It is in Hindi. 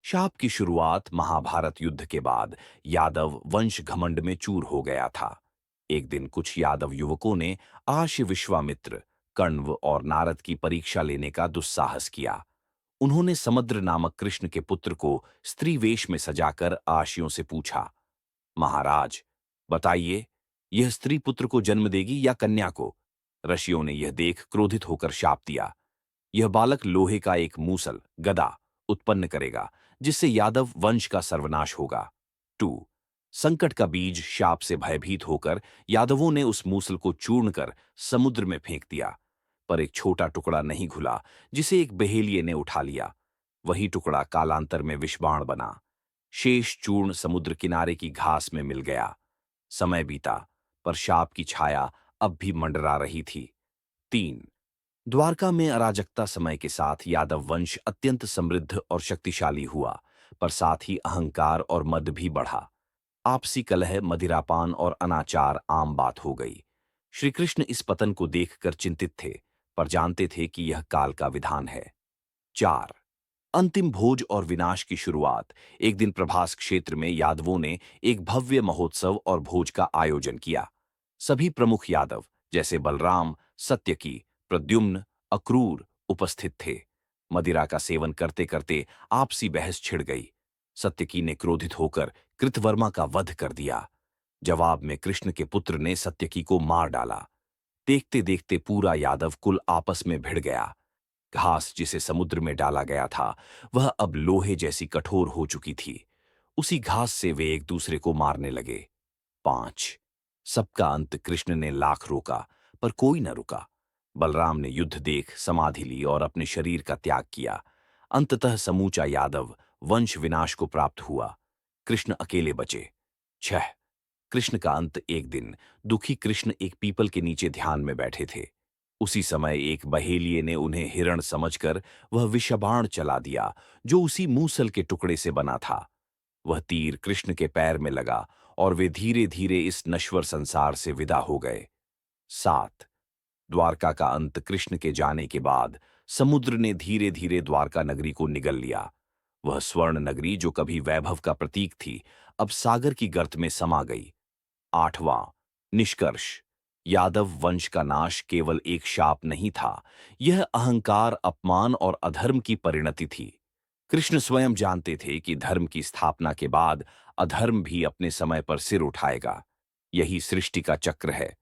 शाप की शुरुआत महाभारत युद्ध के बाद यादव वंश घमंड में चूर हो गया था। एक दिन कुछ यादव युवकों ने आर्ष विश्वामित्र, कण्व और नारद की परीक्षा लेने का दुस्साहस किया। उन्होंने समुद्र नामक कृष्ण के पुत्र को स्त्री वेश में सजाकर आर्षियों से पूछा, महाराज, बताइए, यह स्त्री पुत्र को जन्म देगी या कन्या को? ऋषियों ने यह देख क्रोधित होकर शाप दिया, यह बालक लोहे का एक मूसल गदा उत्पन्न करेगा, जिससे यादव वंश का सर्वनाश होगा। 2 संकट का बीज शाप से भयभीत होकर यादवों ने उस मूसल को चूर्ण कर समुद्र में फेंक दिया, पर एक छोटा टुकड़ा नहीं घुला, जिसे एक बहेलिये ने उठा लिया। वही टुकड़ा कालांतर में विषबाण बना। शेष चूर्ण समुद्र किनारे की घास में मिल गया। समय बीता, पर शाप की छाया अब भी मंडरा रही थी। 3 द्वारका में अराजकता समय के साथ यादव वंश अत्यंत समृद्ध और शक्तिशाली हुआ, पर साथ ही अहंकार और मद भी बढ़ा। आपसी कलह, मदिरापान और अनाचार आम बात हो गई। श्री कृष्ण इस पतन को देखकर चिंतित थे, पर जानते थे कि यह काल का विधान है। 4 अंतिम भोज और विनाश की शुरुआत। एक दिन प्रभास क्षेत्र में यादवों ने एक भव्य महोत्सव और भोज का आयोजन किया। सभी प्रमुख यादव जैसे बलराम, सत्यकी, प्रद्युम्न, अक्रूर उपस्थित थे। मदिरा का सेवन करते करते आपसी बहस छिड़ गई। सत्यकी ने क्रोधित होकर कृतवर्मा का वध कर दिया। जवाब में कृष्ण के पुत्र ने सत्यकी को मार डाला। देखते देखते पूरा यादव कुल आपस में भिड़ गया। घास जिसे समुद्र में डाला गया था, वह अब लोहे जैसी कठोर हो चुकी थी। उसी घास से वे एक दूसरे को मारने लगे। 5 सबका अंत। कृष्ण ने लाख रोका, पर कोई न रुका। बलराम ने युद्ध देख समाधि ली और अपने शरीर का त्याग किया। अंततः समूचा यादव वंश विनाश को प्राप्त हुआ। कृष्ण अकेले बचे। 6 कृष्ण का अंत। एक दिन दुखी कृष्ण एक पीपल के नीचे ध्यान में बैठे थे। उसी समय एक बहेलिये ने उन्हें हिरण समझकर वह विषबाण चला दिया, जो उसी मूसल के टुकड़े से बना था। वह तीर कृष्ण के पैर में लगा और वे धीरे धीरे इस नश्वर संसार से विदा हो गए। 7 द्वारका का अंत। कृष्ण के जाने के बाद समुद्र ने धीरे धीरे द्वारका नगरी को निगल लिया। वह स्वर्ण नगरी जो कभी वैभव का प्रतीक थी, अब सागर की गर्त में समा गई। 8वां निष्कर्ष। यादव वंश का नाश केवल एक शाप नहीं था, यह अहंकार, अपमान और अधर्म की परिणति थी। कृष्ण स्वयं जानते थे कि धर्म की स्थापना के बाद अधर्म भी अपने समय पर सिर उठाएगा। यही सृष्टि का चक्र है।